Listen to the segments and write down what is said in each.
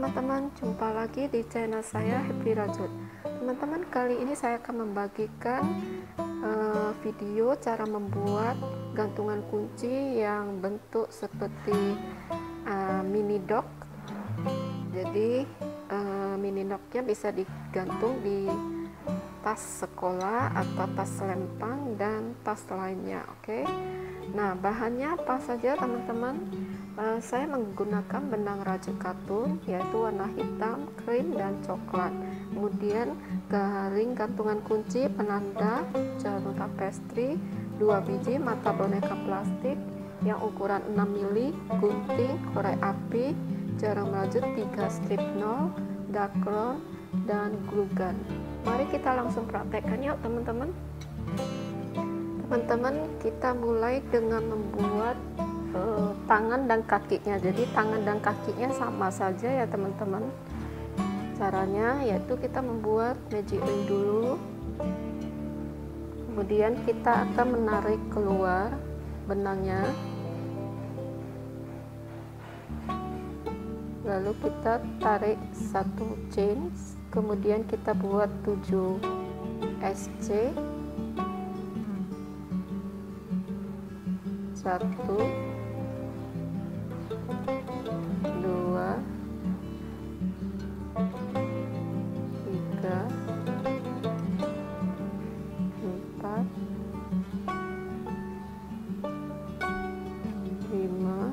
teman-teman, jumpa lagi di channel saya Happy Rajut. Teman-teman, kali ini saya akan membagikan video cara membuat gantungan kunci yang bentuk seperti mini dock. Jadi mini docknya bisa digantung di tas sekolah atau tas lempang dan tas lainnya. Oke. Nah, bahannya apa saja teman-teman? Saya menggunakan benang rajut katun, yaitu warna hitam, krim, dan coklat. Kemudian garing gantungan kunci, penanda, jarum tapestri, 2 biji mata boneka plastik yang ukuran 6 mili, gunting, korek api, jarum rajut 3 strip 0, dakron, dan glue gun. Mari kita langsung praktekkan yuk teman-teman. Teman-teman, kita mulai dengan membuat tangan dan kakinya. Jadi tangan dan kakinya sama saja ya teman-teman. Caranya yaitu kita membuat magic ring dulu, kemudian kita akan menarik keluar benangnya, lalu kita tarik 1 chain, kemudian kita buat 7 SC, 1 2 3 4 5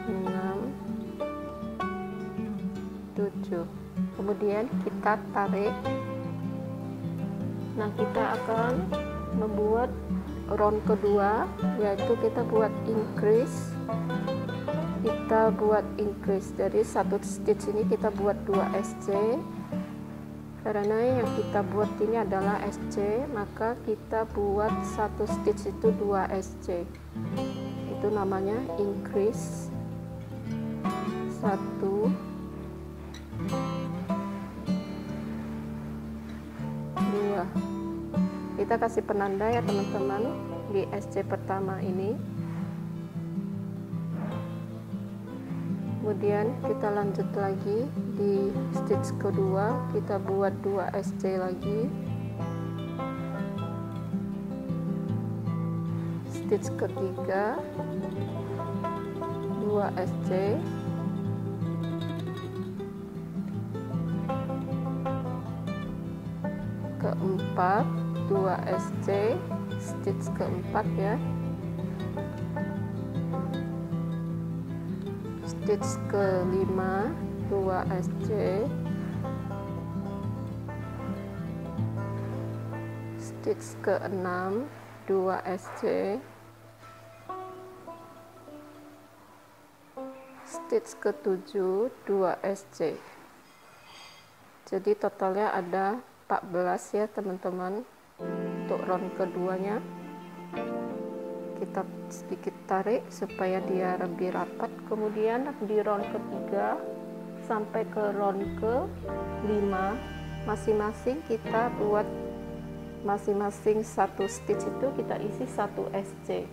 6 7 kemudian kita tarik. Nah, kita akan membuat round kedua, yaitu kita buat increase. Kita buat increase dari 1 stitch ini kita buat 2 SC. Karena yang kita buat ini adalah SC, maka kita buat 1 stitch itu 2 SC. Itu namanya increase. 1 2. Kita kasih penanda ya teman-teman di SC pertama ini. Kemudian kita lanjut lagi di stitch kedua, kita buat 2 SC lagi. Stitch ketiga 2 SC. Keempat 2 SC, stitch keempat ya. Stitch kelima 2 SC, stitch keenam 2 SC, stitch ketujuh 2 SC. Jadi totalnya ada 14 ya teman-teman untuk round keduanya. Kita sedikit tarik supaya dia lebih rapat. Kemudian di round ketiga sampai ke round ke-5 masing-masing kita buat masing-masing 1 stitch itu kita isi 1 SC.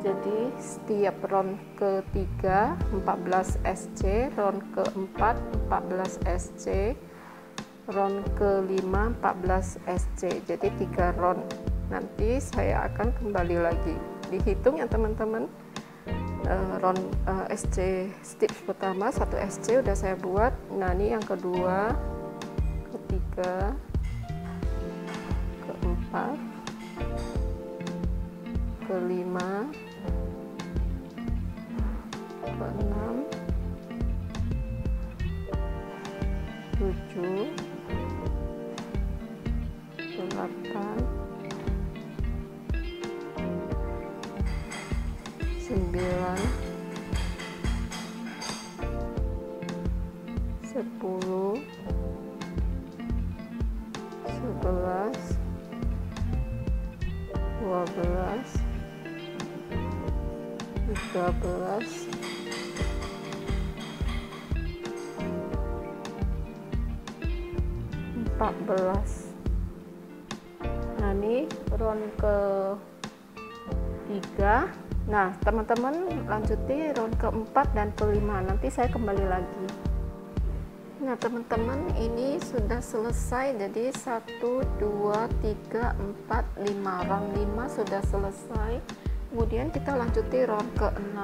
Jadi setiap round ketiga 14 SC, round keempat 14 SC, round ke-5 14 SC. Jadi 3 round. Nanti saya akan kembali lagi dihitung ya teman-teman. Round SC stitch pertama 1 SC udah saya buat. Nah, ini yang kedua, ketiga, keempat, kelima, keenam, 7, 8, 9, 10, 11, 12, 13, 14. Nah, ini round ke 3 Nah teman-teman, lanjuti round keempat dan kelima, nanti saya kembali lagi. Nah teman-teman, ini sudah selesai. Jadi 1 2 3 4 5, round 5 sudah selesai. Kemudian kita lanjuti round ke-6.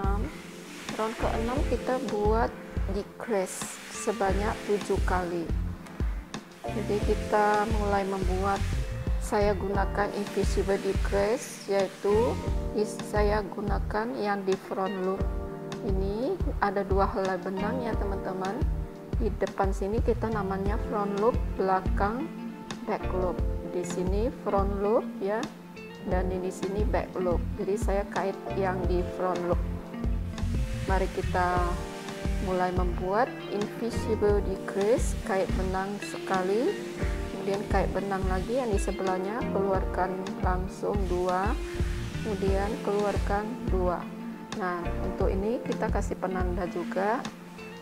Round ke-6 kita buat decrease sebanyak 7 kali. Jadi kita mulai membuat, saya gunakan invisible decrease, yaitu saya gunakan yang di front loop. Ini ada 2 helai benang ya teman-teman. Di depan sini kita namanya front loop, belakang back loop. Di sini front loop ya, dan di sini back loop. Jadi saya kait yang di front loop. Mari kita mulai membuat invisible decrease. Kait benang sekali, kemudian kait benang lagi yang di sebelahnya, keluarkan langsung 2, kemudian keluarkan 2. Nah untuk ini kita kasih penanda juga,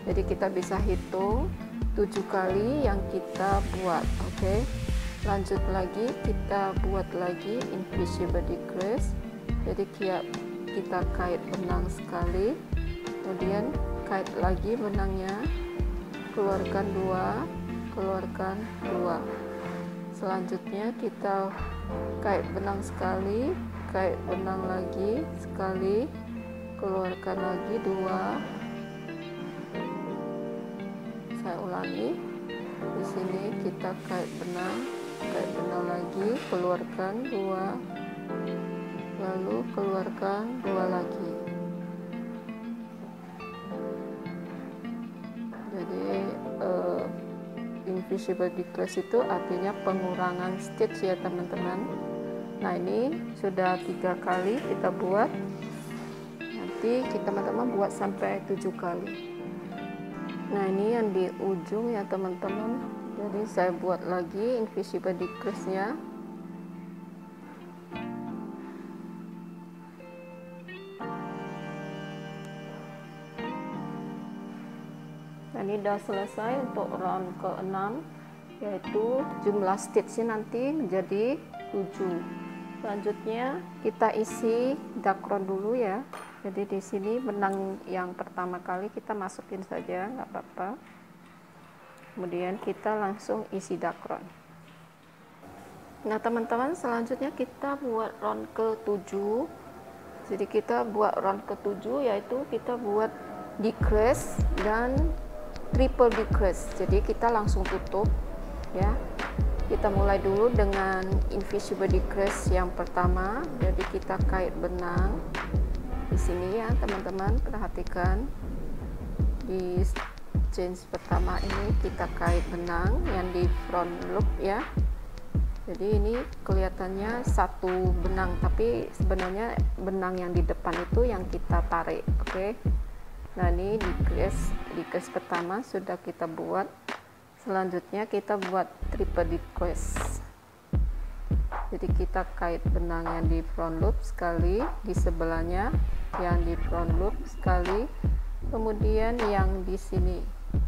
jadi kita bisa hitung 7 kali yang kita buat. Oke, lanjut lagi, kita buat lagi invisible decrease. Jadi kita kait benang sekali, kemudian kait lagi benangnya, keluarkan 2, keluarkan 2. Selanjutnya kita kait benang sekali, kait benang lagi sekali, keluarkan lagi 2. Saya ulangi, di sini kita kait benang lagi, keluarkan 2, lalu keluarkan 2 lagi. Jadi invisible decrease itu artinya pengurangan stitch ya teman-teman. Nah ini sudah 3 kali kita buat, nanti teman-teman buat sampai 7 kali. Nah ini yang di ujung ya teman-teman, jadi saya buat lagi invisible decrease nya. Nah ini udah selesai untuk round ke-6, yaitu jumlah stitchnya nanti menjadi 7. Selanjutnya kita isi dakron dulu ya. Jadi di sini benang yang pertama kali kita masukin saja, nggak apa-apa. Kemudian kita langsung isi dakron. Nah teman-teman, selanjutnya kita buat round ke-7. Jadi kita buat round ke-7, yaitu kita buat decrease dan triple decrease. Jadi kita langsung tutup ya. Kita mulai dulu dengan invisible decrease yang pertama. Jadi kita kait benang di sini ya teman-teman, perhatikan di chain pertama ini kita kait benang yang di front loop ya. Jadi ini kelihatannya satu benang, tapi sebenarnya benang yang di depan itu yang kita tarik. Oke. Nah ini decrease pertama sudah kita buat. Selanjutnya kita buat triple decrease. Jadi kita kait benang yang di front loop sekali, di sebelahnya yang di front loop sekali, kemudian yang di sini.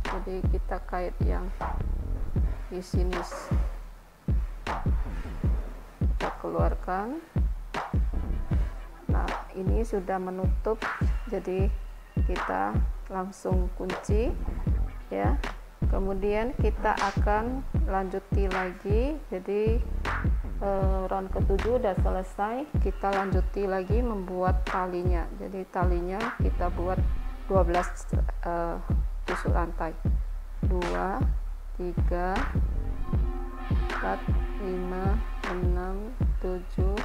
Jadi kita kait yang di sini. Kita keluarkan. Nah ini sudah menutup, jadi kita langsung kunci ya. Kemudian kita akan lanjuti lagi. Jadi round ke-7 udah selesai, kita lanjuti lagi membuat talinya. Jadi talinya kita buat 12 tusuk rantai, 2 3 4 5 6 7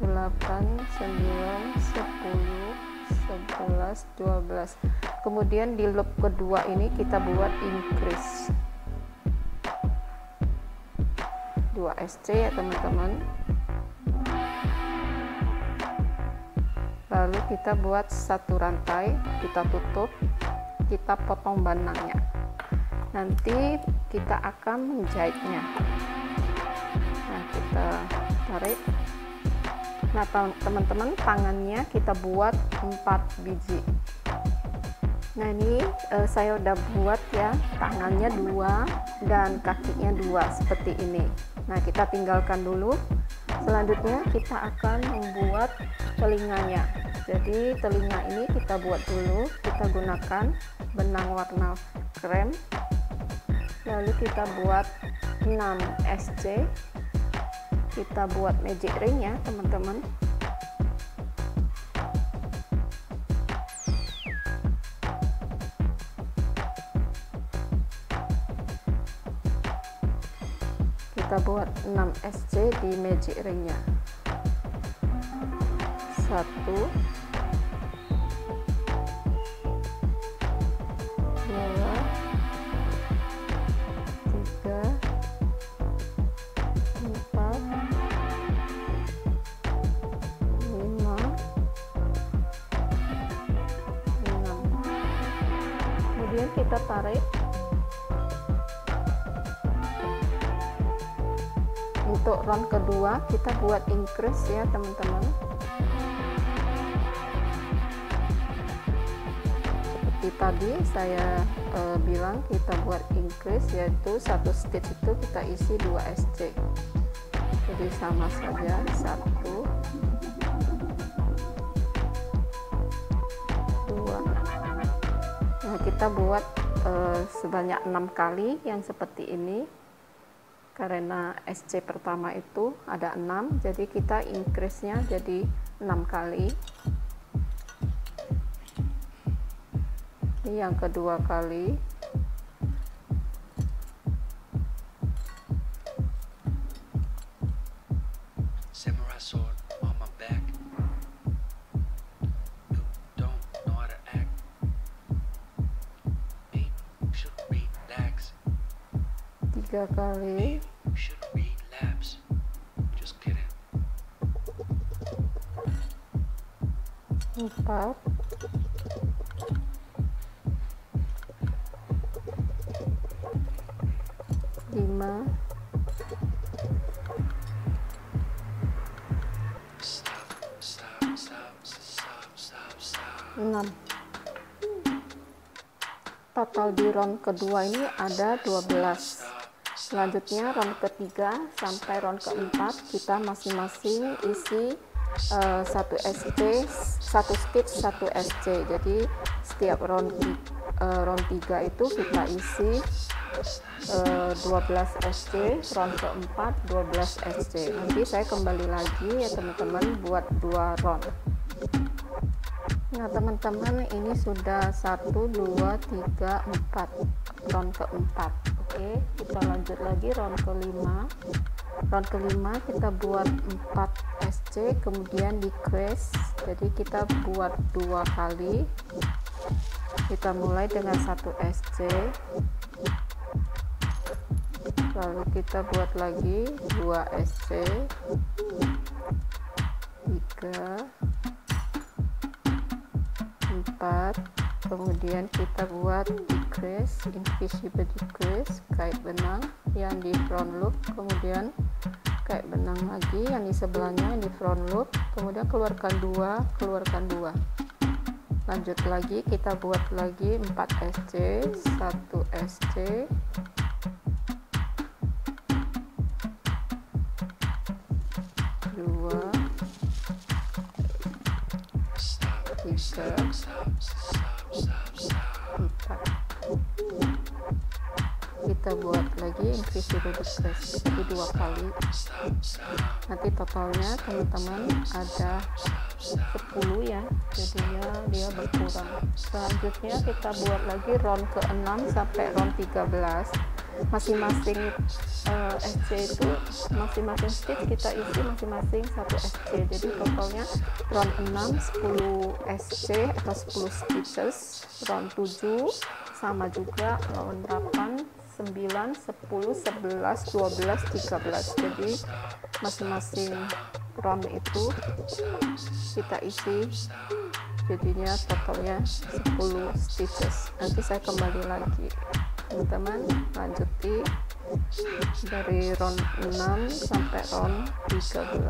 8 9 10 11 12. Kemudian di loop kedua ini kita buat increase 2 SC ya teman-teman. Lalu kita buat satu rantai, kita tutup, kita potong benangnya. Nanti kita akan menjahitnya. Nah kita tarik. Nah teman-teman, tangannya kita buat 4 biji. Nah ini saya udah buat ya, tangannya 2 dan kakinya 2 seperti ini. Nah kita tinggalkan dulu. Selanjutnya kita akan membuat telinganya. Jadi telinga ini kita buat dulu, kita gunakan benang warna krem, lalu kita buat 6 SC, kita buat magic ring ya teman-teman. Kita buat 6 SC di magic ringnya. 1, 2, 3, 4, 5, 6. Kemudian kita tarik. Untuk round kedua kita buat increase ya teman-teman. Seperti tadi saya bilang kita buat increase, yaitu satu stitch itu kita isi 2 SC. Jadi sama saja, 1, 2. Nah, kita buat sebanyak 6 kali yang seperti ini. Karena SC pertama itu ada 6, jadi kita increase-nya jadi 6 kali. Ini yang kedua kali. Samurai sword on my back. You don't know how to act. Maybe you should relax. 3 kali. You should relapse. Just kidding. 4, 5, Stop. 6. Total di round kedua ini ada 12. Selanjutnya round ketiga sampai round keempat kita masing-masing isi 1 SC, 1 stitch 1 SC. Jadi setiap round 3 itu kita isi 12 SC, round keempat 12 SC. Nanti saya kembali lagi ya teman-teman buat 2 round. Nah teman-teman, ini sudah 1, 2, 3, 4 round keempat. Oke, kita lanjut lagi round kelima. Round kelima kita buat 4 SC, kemudian decrease. Jadi kita buat 2 kali. Kita mulai dengan 1 SC, lalu kita buat lagi 2 SC, 3, 4, kemudian kita buat decrease, invisible decrease, kait benang yang di front loop, kemudian kait benang lagi yang di sebelahnya yang di front loop, kemudian keluarkan 2, keluarkan 2. Lanjut lagi, kita buat lagi 4 SC, 1 SC, 2, 3, 4. Kita buat lagi invisible decrease, jadi 2 kali. Nanti totalnya teman-teman ada 10 ya, jadinya dia berkurang. Selanjutnya kita buat lagi round ke-6 sampai round 13. Masing-masing SC itu, masing-masing stitch kita isi masing-masing 1 SC. Jadi totalnya round 6 10 SC atau 10 stitches, round 7 sama juga, round 8 9, 10, 11, 12, 13. Jadi masing-masing round itu kita isi, jadinya totalnya 10 stitches. Nanti saya kembali lagi teman-teman, lanjuti dari round 6 sampai round 13.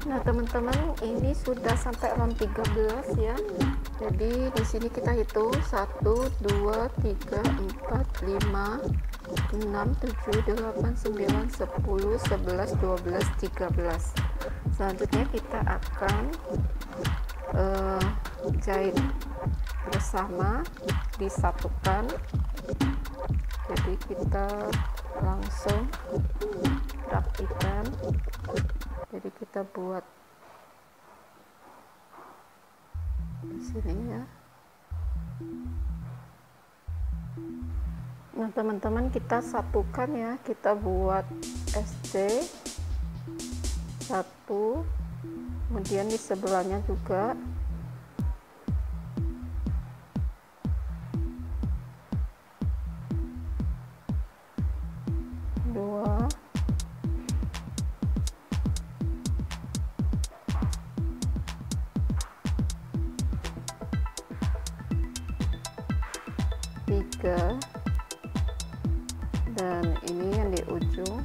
Nah teman-teman, ini sudah sampai round 13 ya. Jadi di sini kita hitung 1, 2, 3, 4, 5, 6, 7, 8, 9, 10, 11, 12, 13. Selanjutnya kita akan jahit bersama, disatukan. Jadi kita langsung rapikan. Jadi kita buat di sini ya. Nah teman-teman, kita satukan ya, kita buat SC satu, kemudian di sebelahnya juga dua, tiga, dan ini yang di ujung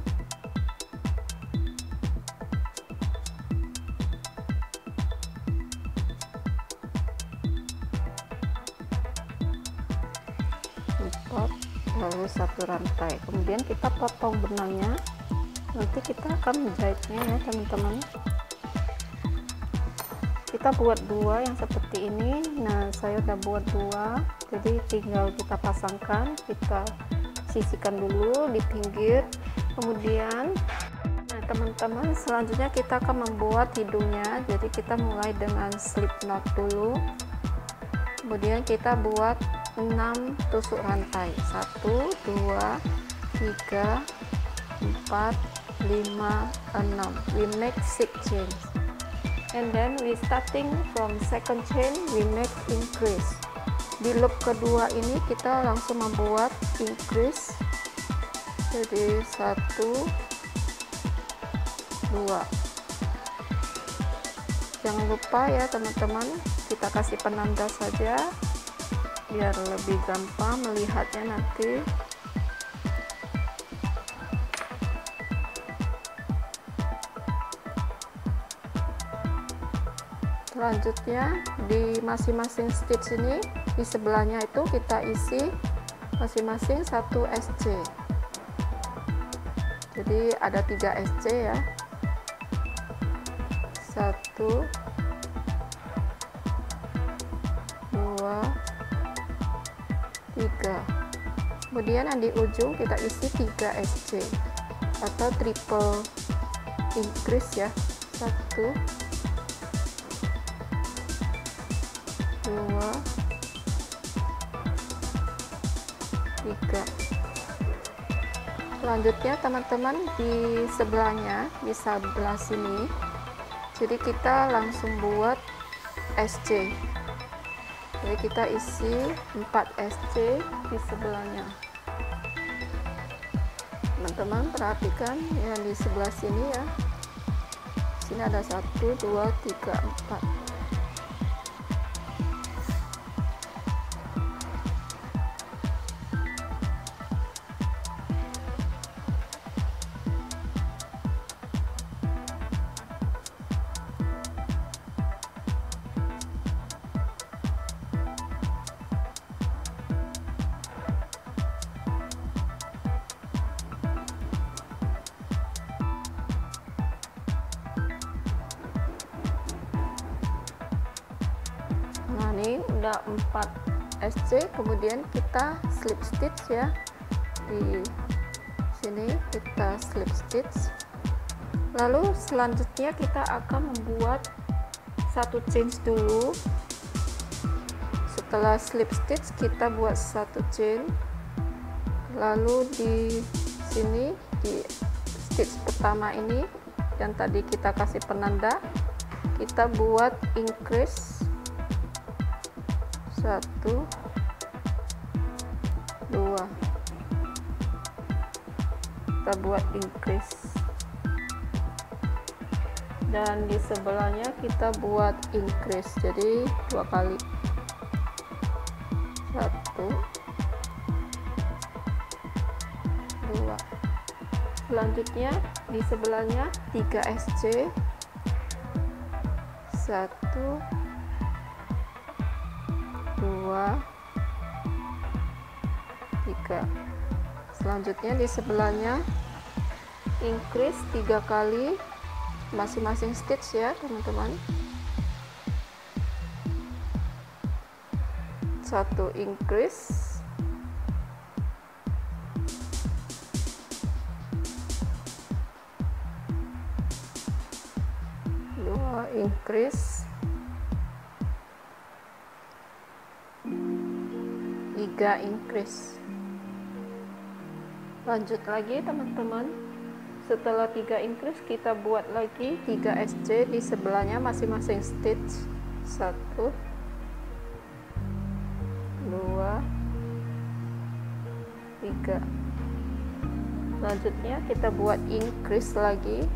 empat, lalu satu rantai. Kemudian kita potong benangnya, nanti kita akan menjahitnya ya teman-teman. Kita buat dua yang seperti ini. Nah saya udah buat dua, jadi tinggal kita pasangkan, kita sisihkan dulu di pinggir. Kemudian nah teman-teman, selanjutnya kita akan membuat hidungnya. Jadi kita mulai dengan slip knot dulu, kemudian kita buat 6 tusuk rantai, 1 2 3 4 5 6. We make 6 chains, and then we starting from second chain, we make increase. Di loop kedua ini kita langsung membuat increase. Jadi 1 2. Jangan lupa ya teman-teman, kita kasih penanda saja biar lebih gampang melihatnya nanti. Selanjutnya di masing-masing stitch ini, di sebelahnya itu kita isi masing-masing 1 SC. Jadi ada 3 SC ya, 1 2 3. Kemudian yang di ujung kita isi 3 SC atau triple increase ya, 1 2 3. Selanjutnya teman-teman, di sebelahnya, di sebelah sini, jadi kita langsung buat SC. Jadi kita isi 4 SC di sebelahnya. Teman-teman perhatikan yang di sebelah sini ya, sini ada 1 2 3 4. Nah ini udah 4 SC, kemudian kita slip stitch ya. Di sini kita slip stitch. Lalu selanjutnya kita akan membuat 1 chain dulu. Setelah slip stitch kita buat 1 chain. Lalu di sini di stitch pertama ini yang tadi kita kasih penanda, kita buat increase 1 2. Kita buat increase, dan di sebelahnya kita buat increase, jadi 2 kali, 1 2. Selanjutnya di sebelahnya 3 SC, 1 2 3. Selanjutnya di sebelahnya increase 3 kali masing-masing stitch ya teman-teman. 1 increase, 2 increase, 3 increase. Lanjut lagi teman-teman. Setelah 3 increase kita buat lagi 3 SC di sebelahnya masing-masing stitch. 1 2 3. Selanjutnya kita buat increase lagi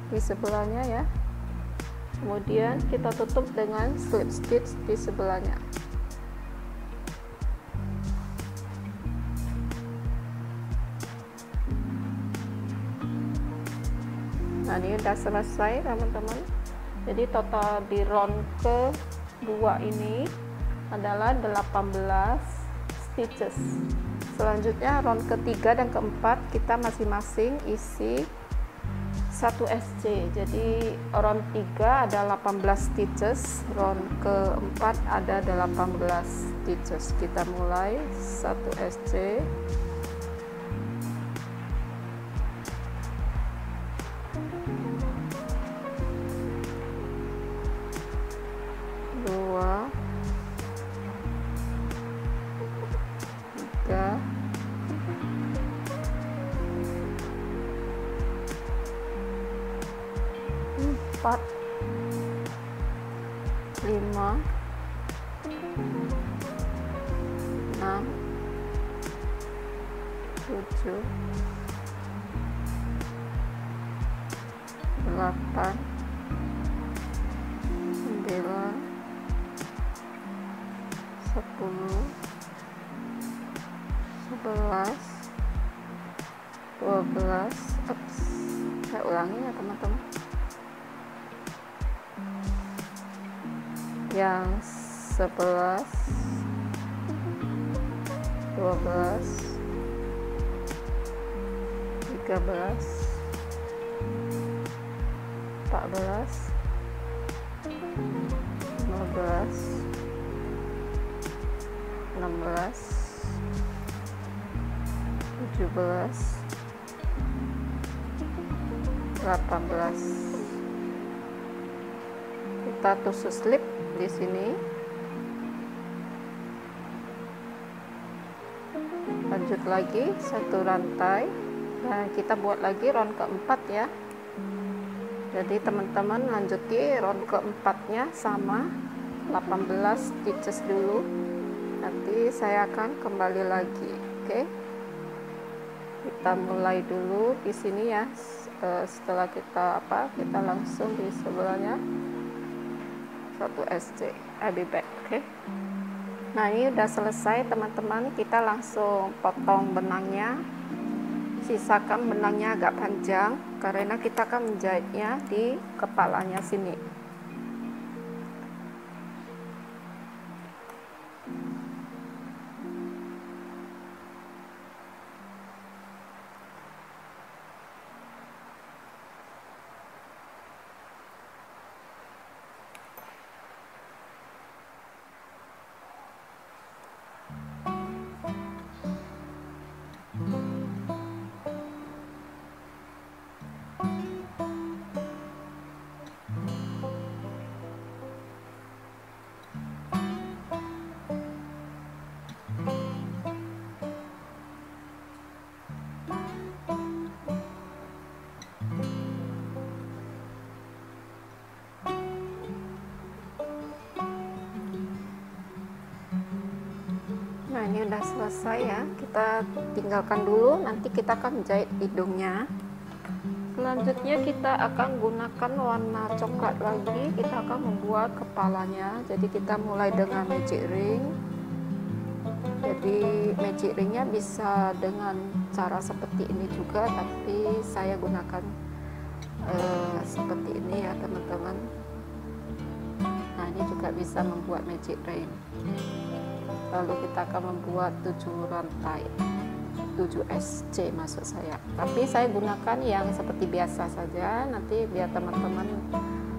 di sebelahnya ya. Kemudian kita tutup dengan slip stitch di sebelahnya. Nah, ini udah selesai teman-teman. Jadi total di round kedua ini adalah 18 stitches. Selanjutnya round ketiga dan keempat kita masing-masing isi 1 SC. Jadi round 3 ada 18 stitches, round keempat ada 18 stitches. Kita mulai 1 SC, 2 3 4 5 6 7 8 9 10 11 12. Ups, saya ulangi ya teman-teman. Yang 11 12 13 14 15 16 17 18. Kita tusuk slip di sini. Lanjut lagi satu rantai dan kita buat lagi round keempat ya. Jadi teman-teman lanjuti round keempatnya sama 18 stitches dulu. Nanti saya akan kembali lagi. Oke. Kita mulai dulu di sini ya. Setelah kita langsung di sebelahnya 1 SC. I'll be back. Oke. Nah, ini udah selesai teman-teman. Kita langsung potong benangnya. Sisakan benangnya agak panjang karena kita akan menjahitnya di kepalanya sini. Nah, ini udah selesai ya. Kita tinggalkan dulu, nanti kita akan jahit hidungnya. Selanjutnya kita akan gunakan warna coklat lagi. Kita akan membuat kepalanya. Jadi kita mulai dengan magic ring. Jadi magic ringnya bisa dengan cara seperti ini juga, tapi saya gunakan seperti ini ya teman-teman. Nah, ini juga bisa membuat magic ring. lalu kita akan membuat 7 rantai, 7 SC maksud saya, tapi saya gunakan yang seperti biasa saja, nanti biar teman-teman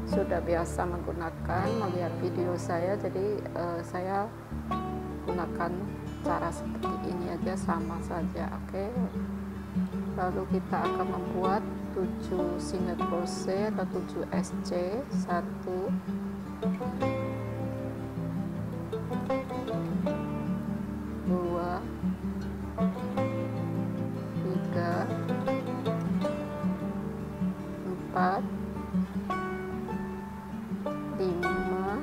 sudah biasa menggunakan melihat video saya, jadi saya gunakan cara seperti ini aja, sama saja. Oke, lalu kita akan membuat 7 single crochet atau 7 SC. 1 2 3 4 5 6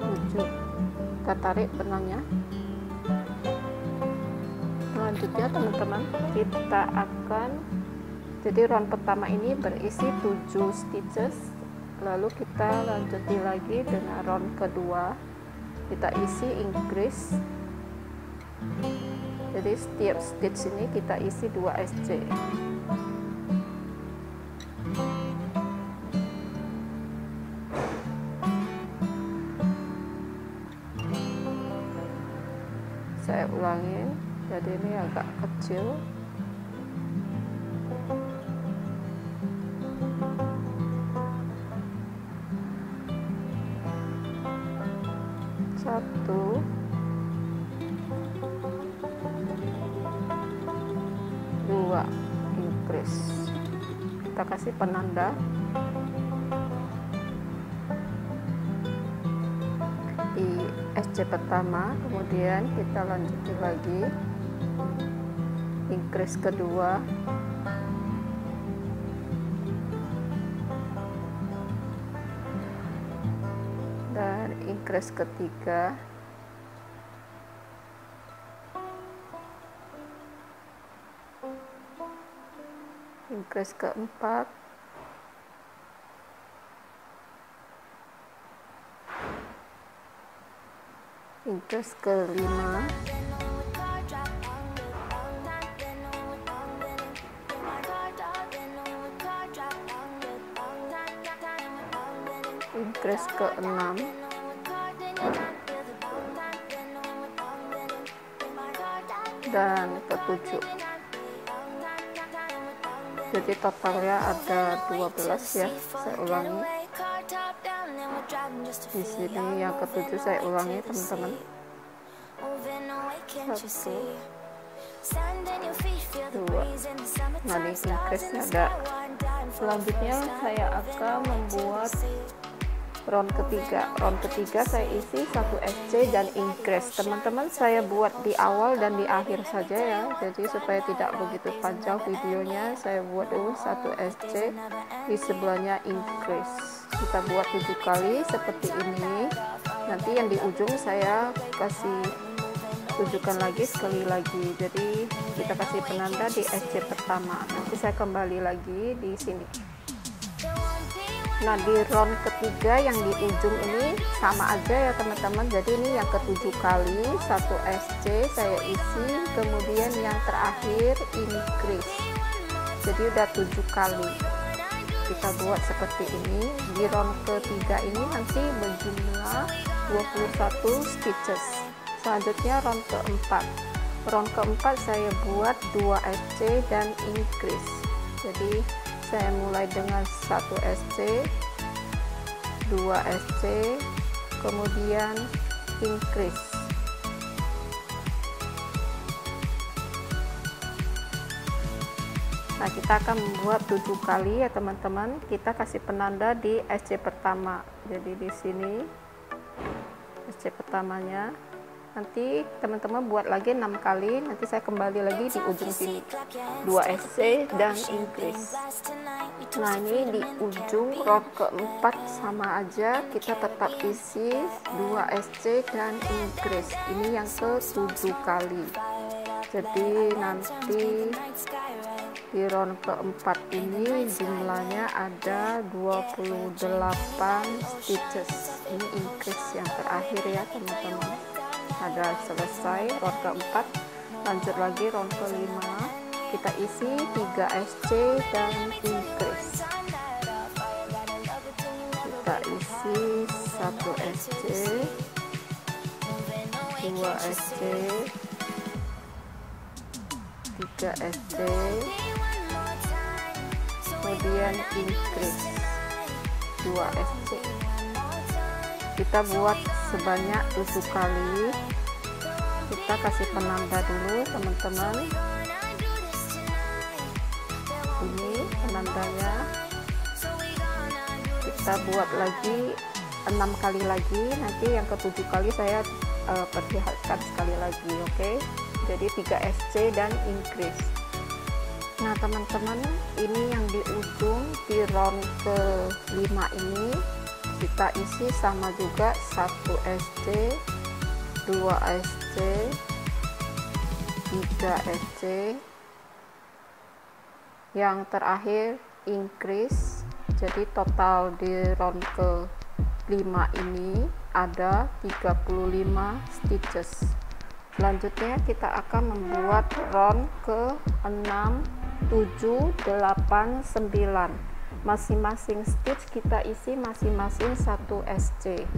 7. Kita tarik benangnya. Selanjutnya teman-teman, kita akan, jadi round pertama ini berisi 7 stitches, lalu kita lanjuti lagi dengan round kedua, kita isi increase. Jadi setiap stitch ini kita isi 2 SC. Saya ulangin, jadi ini agak kecil. Satu, dua, increase. Kita kasih penanda. Di SC pertama, kemudian kita lanjuti lagi increase kedua, dan increase ketiga, increase keempat, increase kelima, increase ke-6, dan ke-7. Jadi totalnya ada 12 ya. Saya ulangi. Di sini yang ke-7 saya ulangi teman-teman. 1, 2. Nah, di increase-nya ada. Selanjutnya saya akan membuat round ketiga. Round ketiga saya isi 1 SC dan increase. Teman-teman, saya buat di awal dan di akhir saja ya, jadi supaya tidak begitu panjang videonya, saya buat dulu 1 SC, di sebelahnya increase. Kita buat 7 kali seperti ini. Nanti yang di ujung saya kasih tunjukkan lagi sekali lagi, jadi kita kasih penanda di SC pertama. Nanti saya kembali lagi di sini. Nah, di round ketiga yang di ujung ini sama aja ya teman-teman, jadi ini yang ke-7 kali 1 SC saya isi, kemudian yang terakhir increase, jadi udah 7 kali kita buat seperti ini. Di round ketiga ini nanti berjumlah 21 stitches. Selanjutnya round keempat. Round keempat saya buat 2 SC dan increase, jadi saya mulai dengan 1 SC, 2 SC, kemudian increase. Nah, kita akan membuat 7 kali ya teman-teman. Kita kasih penanda di SC pertama. Jadi di sini SC pertamanya. Nanti teman-teman buat lagi 6 kali, nanti saya kembali lagi di ujung sini, 2 SC dan increase. Nah, ini di ujung round keempat sama aja, kita tetap isi 2 SC dan increase. Ini yang ke-7 kali. Jadi nanti di round keempat ini jumlahnya ada 28 stitches. Ini increase yang terakhir ya teman-teman. Ada selesai round keempat. lanjut lagi round kelima, kita isi 3 SC dan increase. Kita isi 1 SC, 2 SC, 3 SC, kemudian increase 2 SC. Kita buat sebanyak 7 kali. Kita kasih penanda dulu teman-teman, ini penandanya. Kita buat lagi 6 kali lagi, nanti yang ke-7 kali saya perlihatkan sekali lagi, oke? Jadi 3 SC dan increase. Nah teman-teman, ini yang di ujung di round ke-5 ini kita isi sama juga 1 SC, 2 SC, 3 SC, yang terakhir increase. Jadi total di round ke-5 ini ada 35 stitches. Selanjutnya kita akan membuat round ke-6, 7, 8, 9. Masing-masing stitch kita isi masing-masing 1 SC.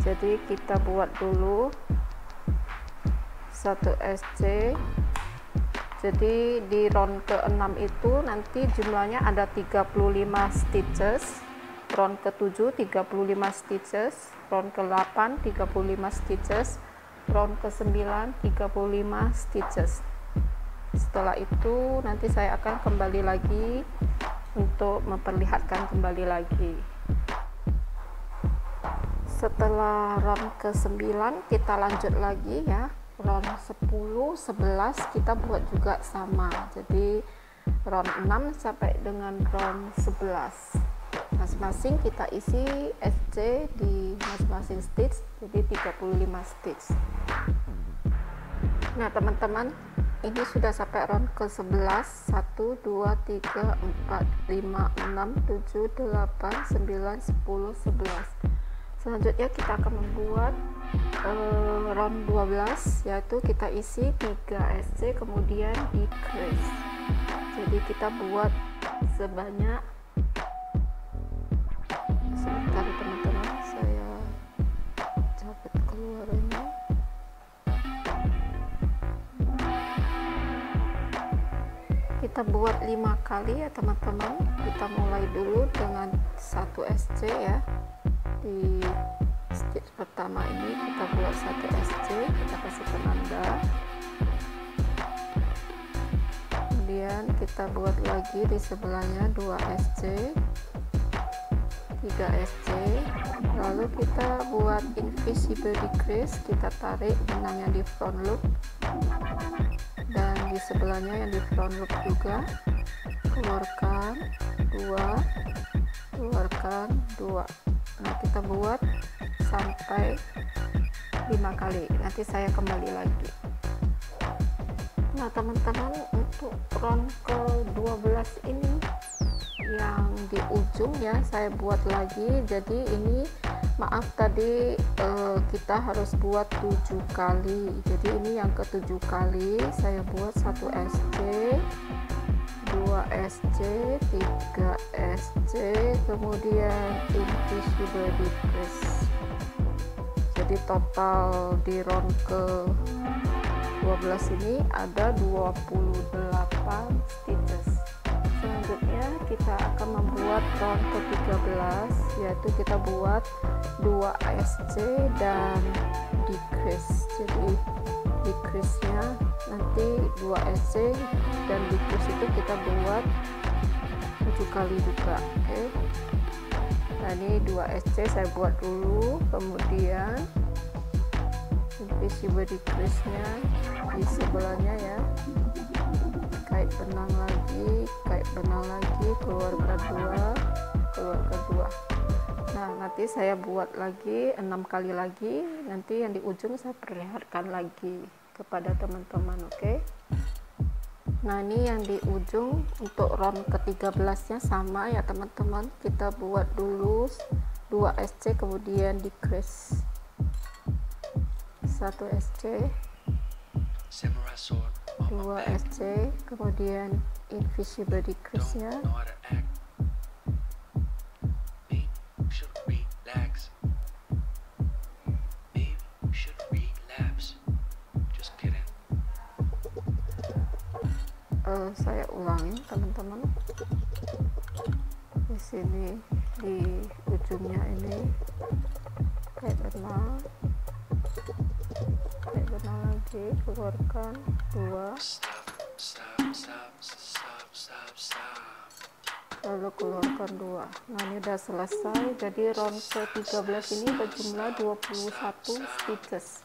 Jadi kita buat dulu 1 SC. Jadi di round ke-6 itu nanti jumlahnya ada 35 stitches, round ke-7 35 stitches, round ke-8 35 stitches, round ke-9 35 stitches. Setelah itu nanti saya akan kembali lagi untuk memperlihatkan kembali lagi. Setelah round ke-9 kita lanjut lagi ya, round 10, 11 kita buat juga sama. Jadi round 6 sampai dengan round 11 masing-masing kita isi SC di masing-masing stitch, jadi 35 stitch. Nah teman-teman, ini sudah sampai round ke-11. 1, 2, 3, 4, 5, 6, 7, 8, 9, 10, 11. Selanjutnya kita akan membuat round 12, yaitu kita isi 3 SC kemudian decrease. Jadi kita buat sebanyak, sebentar teman-teman, saya cabut keluarnya. Kita buat 5 kali ya teman-teman. Kita mulai dulu dengan 1 SC ya. Di stitch pertama ini kita buat 1 SC, kita kasih penanda. Kemudian kita buat lagi di sebelahnya 2 SC, 3 SC. Lalu kita buat invisible decrease, kita tarik benangnya di front loop dan di sebelahnya yang di front loop juga. Keluarkan 2, keluarkan 2. Nah kita buat sampai 5 kali, nanti saya kembali lagi. Nah teman-teman, untuk round ke-12 ini yang di ujung ya saya buat lagi. Jadi ini maaf tadi kita harus buat 7 kali, jadi ini yang ke-7 kali saya buat 1 SC, 2 SC, 3 SC, kemudian invisible decrease. Jadi total di round ke-12 ini ada 28 stitches. Selanjutnya kita akan membuat round ke-13, yaitu kita buat 2 SC dan decrease. Jadi decrease nya nanti 2 SC dan decrease itu kita buat 7 kali juga. Oke. Nah ini 2 SC saya buat dulu, kemudian invisible decrease nya di sebelahnya ya, kait benang lagi, kait benang lagi, keluarkan 2, keluarkan 2. Nah nanti saya buat lagi 6 kali lagi, nanti yang di ujung saya perlihatkan lagi kepada teman-teman. Oke. Nah ini yang di ujung untuk round ke-13 nya sama ya teman-teman, kita buat dulu 2 SC kemudian decrease 1 SC, Samurai sword. 2 SC, kemudian invisible decrease nya Don't know how to act. Maybe you should relax. Maybe you should relapse. Just kidding. Saya ulangin teman-teman. Di sini di ujungnya ini kayak benang lagi, keluarkan 2, Stop, stop, stop, stop, stop, stop. lalu keluarkan 2. Nah, ini udah selesai. Jadi round ke-13 ini berjumlah 21 stitches.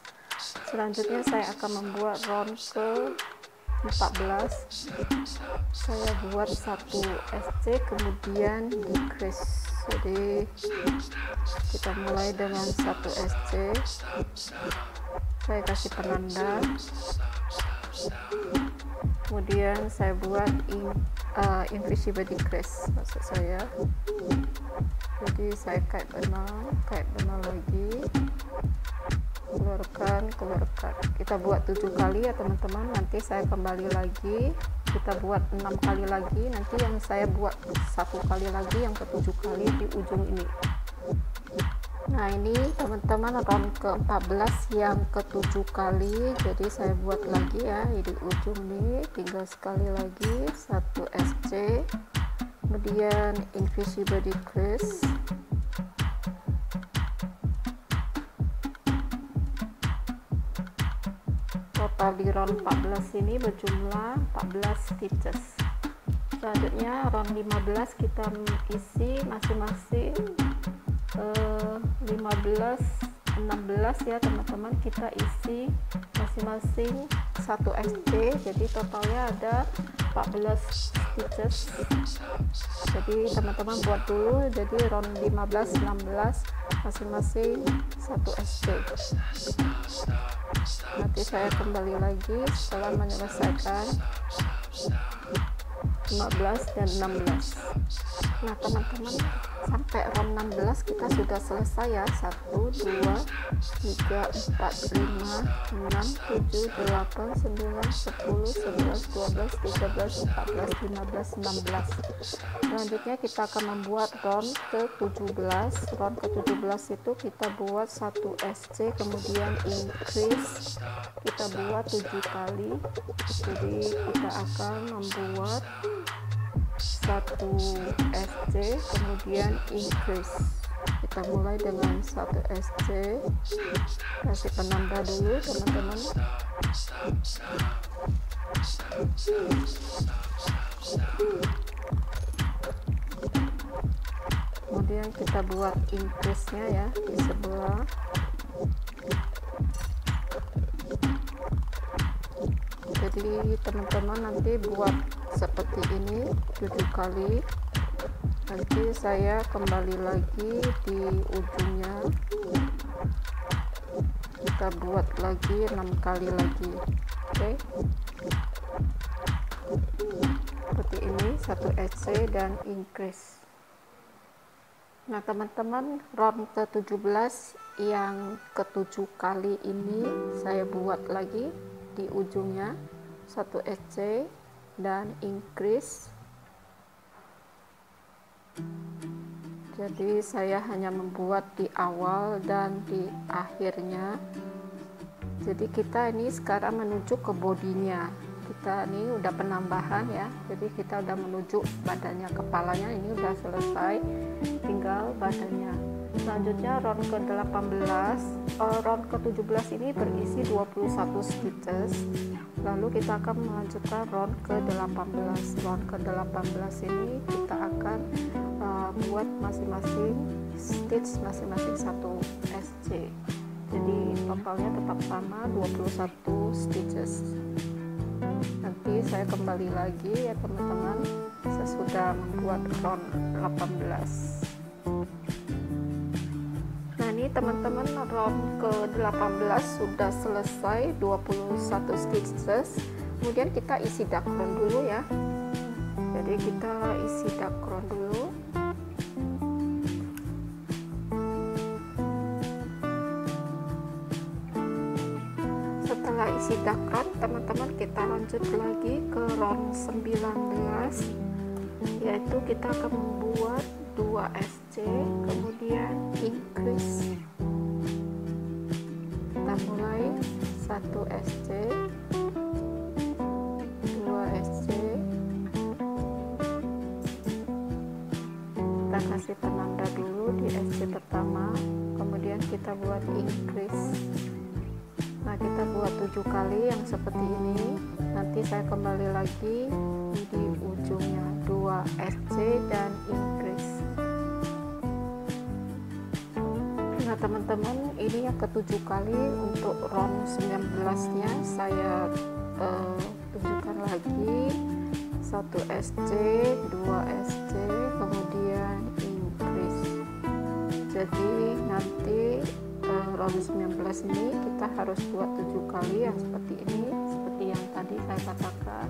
Selanjutnya saya akan membuat round ke-14. Saya buat 1 SC kemudian decrease. Jadi kita mulai dengan 1 SC, saya kasih penanda, kemudian saya buat invisible decrease maksud saya. Jadi saya kait benang lagi, keluarkan. Kita buat 7 kali ya teman-teman. Nanti saya kembali lagi, kita buat 6 kali lagi. Nanti yang saya buat 1 kali lagi yang ke-7 kali di ujung ini. Nah, ini teman-teman round ke-14 yang ke-7 kali. Jadi saya buat lagi ya di ujung ini, tinggal sekali lagi 1 SC, kemudian invisible decrease. Total di round 14 ini berjumlah 14 stitches. Selanjutnya round 15 kita isi masing-masing 15, 16 ya teman-teman, kita isi masing-masing 1 SC. Jadi totalnya ada 14 stitches. Jadi teman-teman buat dulu. Jadi round 15, 16 masing-masing 1 SC. Nanti saya kembali lagi setelah menyelesaikan 15 dan 16. Nah teman-teman, sampai round 16 kita sudah selesai ya. 1, 2, 3, 4, 5, 6, 7, 8, 9, 10, 11, 12, 13, 14, 15, 16. Selanjutnya kita akan membuat round ke-17. Round ke-17 itu kita buat 1 SC kemudian increase, kita buat 7 kali. Jadi kita akan membuat 1 SC kemudian increase. Kita mulai dengan 1 SC, kasih penanda dulu teman-teman. Kemudian kita buat increase nya ya di sebelah. Jadi teman-teman nanti buat seperti ini 7 kali. Nanti saya kembali lagi di ujungnya, kita buat lagi 6 kali lagi. Oke, seperti ini 1 SC dan increase. Nah teman-teman, round ke-17 yang ke-7 kali ini saya buat lagi di ujungnya 1 SC dan increase. Jadi saya hanya membuat di awal dan di akhirnya. Jadi kita ini sekarang menuju ke bodinya. Kita ini udah penambahan ya. Jadi kita udah menuju badannya, kepalanya ini udah selesai, tinggal badannya. Selanjutnya round ke-18, round ke-17 ini berisi 21 stitches. Lalu kita akan melanjutkan round ke-18. Round ke-18 ini kita akan buat masing-masing stitch masing-masing 1 SC. Jadi totalnya tetap sama 21 stitches. Nanti saya kembali lagi ya teman-teman sesudah membuat round 18. Nah ini teman-teman, round ke-18 sudah selesai 21 stitches. Kemudian kita isi dakron dulu ya. Jadi kita isi dakron dulu. Setelah sidakron teman-teman, kita lanjut lagi ke round 19, yaitu kita akan membuat 2 SC kemudian increase. Kita mulai 1 SC, 2 SC, kita kasih penanda dulu di SC pertama, kemudian kita buat increase. Nah, kita buat 7 kali yang seperti ini. Nanti saya kembali lagi di ujungnya 2 SC dan increase. Nah teman-teman, ini yang ke-7 kali. Untuk round 19 nya saya tunjukkan lagi 1 SC, 2 SC, kemudian increase. Jadi nanti round 19 ini kita harus buat 7 kali yang seperti ini, seperti yang tadi saya katakan.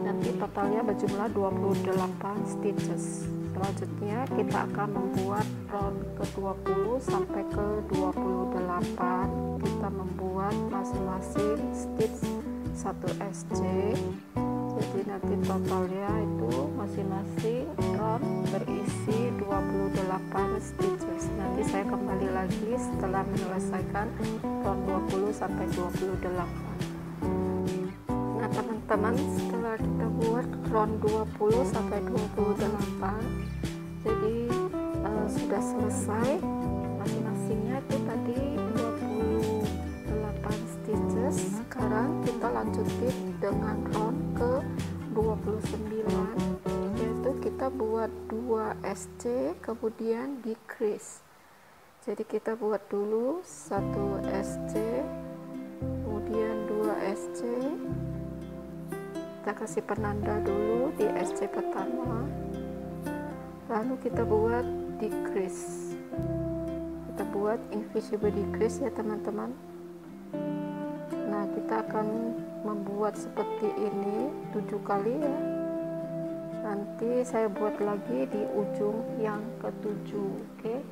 Nanti totalnya berjumlah 28 stitches. Selanjutnya kita akan membuat round ke-20 sampai ke 28. Kita membuat masing-masing stitch 1 SC. Jadi nanti totalnya itu masing-masing round berisi 28 stitches. Nanti saya kembali lagi setelah menyelesaikan round 20 sampai 28. Nah teman-teman, setelah kita buat round 20 sampai 28, jadi sudah selesai masing-masingnya itu tadi 28 stitches. Sekarang kita lanjutin dengan round ke 29, yaitu kita buat 2 SC kemudian decrease. Jadi kita buat dulu 1 SC kemudian 2 SC, kita kasih penanda dulu di SC pertama, lalu kita buat decrease. Kita buat invisible decrease ya teman-teman. Nah kita akan membuat seperti ini 7 kali ya. Nanti saya buat lagi di ujung yang ke-7. Oke,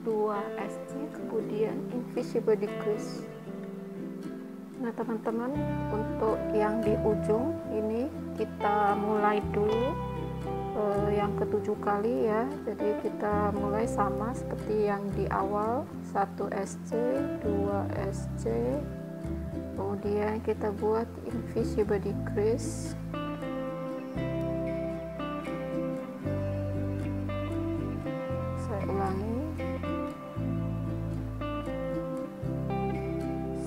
2 SC kemudian invisible decrease. Nah teman-teman, untuk yang di ujung ini kita mulai dulu yang ke-7 kali ya. Jadi kita mulai sama seperti yang di awal, 1 SC, 2 SC, kemudian kita buat invisible decrease. Saya ulangi,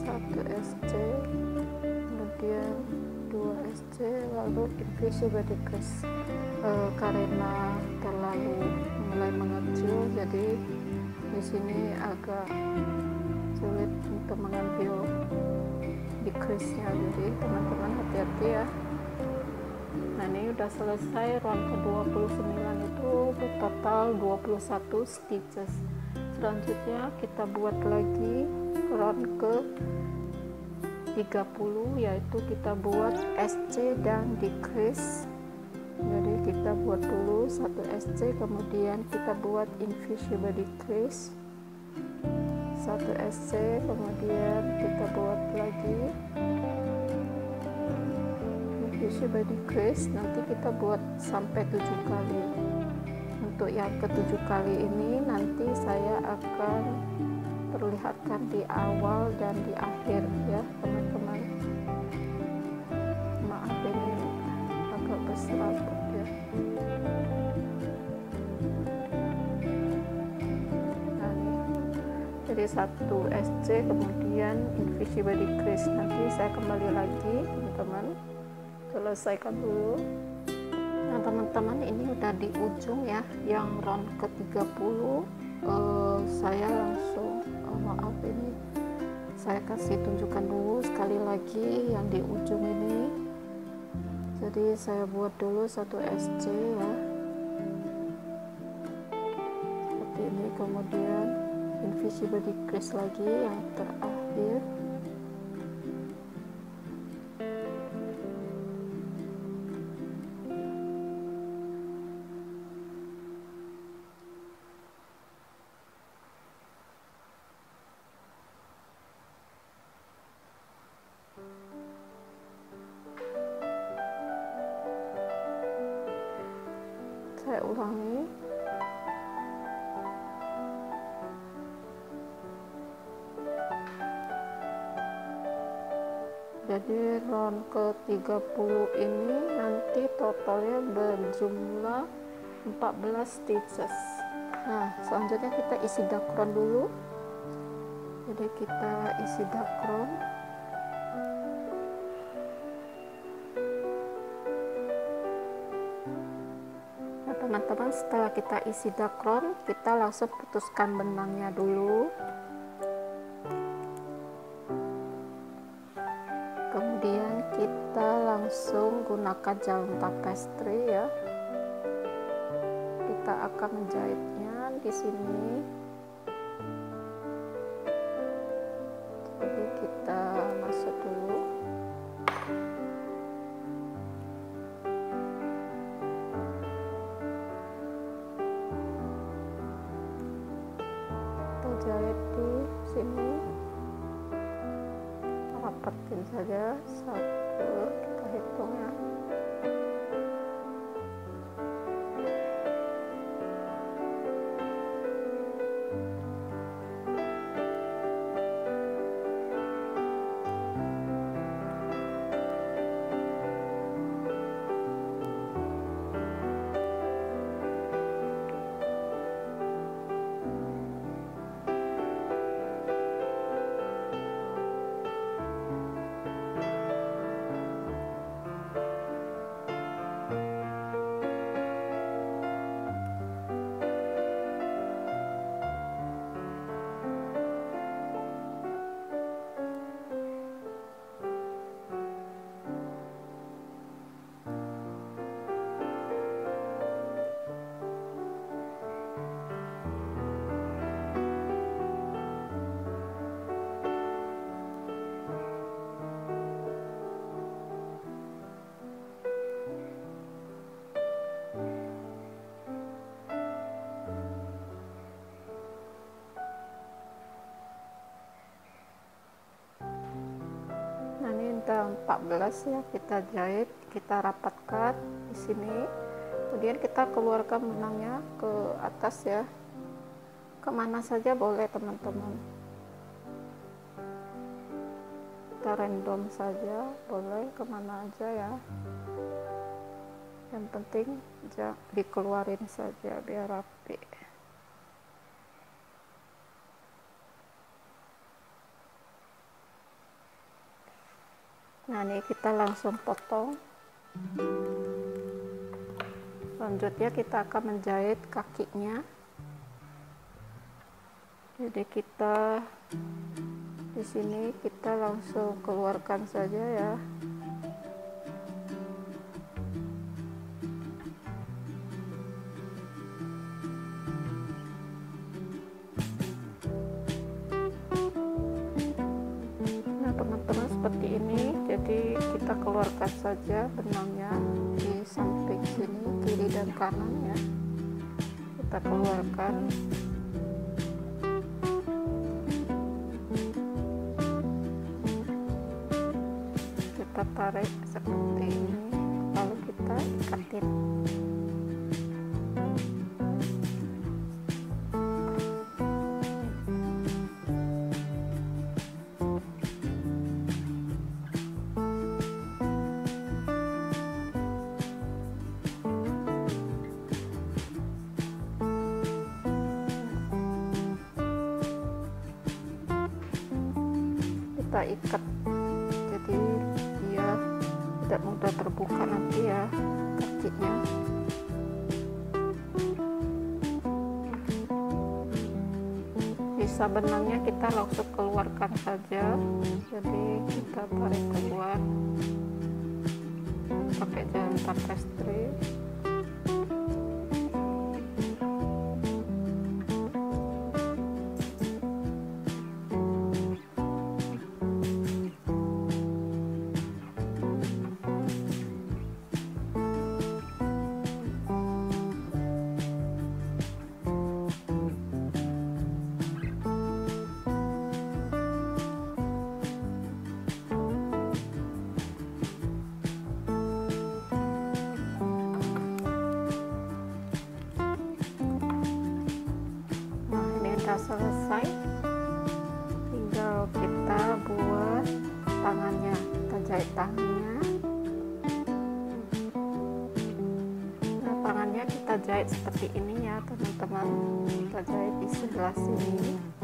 1 SC kemudian 2 SC lalu invisible decrease. Karena terlalu mulai mengecil, jadi di sini agak sulit untuk mengambil decrease-nya, jadi teman-teman hati-hati ya. Nah ini udah selesai round ke-29, itu total 21 stitches. Selanjutnya kita buat lagi round ke 30, yaitu kita buat SC dan decrease. Jadi kita buat dulu 1 SC kemudian kita buat invisible decrease, 1 SC kemudian kita buat lagi invisible decrease. Nanti kita buat sampai 7 kali. Untuk yang ke-7 kali ini nanti saya akan perlihatkan di awal dan di akhir ya teman-teman. Maaf ini agak besar ya. Nah, jadi 1 SC kemudian invisible decrease. Nanti saya kembali lagi teman-teman, selesaikan dulu. Nah teman-teman, ini udah di ujung ya, yang round ke-30. Saya langsung maaf, ini saya kasih tunjukkan dulu sekali lagi yang di ujung ini. Jadi saya buat dulu 1 SC ya, seperti ini, kemudian invisible decrease lagi yang terakhir. saya ulangi. Jadi round ke-30 ini nanti totalnya berjumlah 14 stitches. Nah, selanjutnya kita isi dakron dulu. Jadi kita isi dakron. Nah, teman-teman, setelah kita isi dakron, kita langsung putuskan benangnya dulu. Kemudian kita langsung gunakan jarum tapestri ya. Kita akan menjahitnya di sini. Jadi kita masuk dulu. Kita jahit di sini. Rapetin saja, 1, kita hitung ya. Nah, ini udah 14 ya, kita jahit, kita rapatkan di sini. Kemudian kita keluarkan benangnya ke atas ya. Kemana saja boleh teman-teman. Kita random saja, boleh kemana aja ya. Yang penting dikeluarin saja biar rapi. Nah, ini kita langsung potong. Selanjutnya kita akan menjahit kakinya. Jadi kita di sini kita langsung keluarkan saja ya. Teman-teman, seperti ini. Jadi kita keluarkan saja benangnya di samping sini, kiri dan kanan ya. Kita keluarkan. Kita tarik seperti ini, lalu kita ikatin. Kita ikat, jadi dia tidak mudah terbuka nanti ya kakinya. Sisa benangnya kita langsung keluarkan saja, jadi kita tarik keluar pakai jarum tapestri. jahit seperti ini ya teman-teman. Kita jahit di sebelah sini.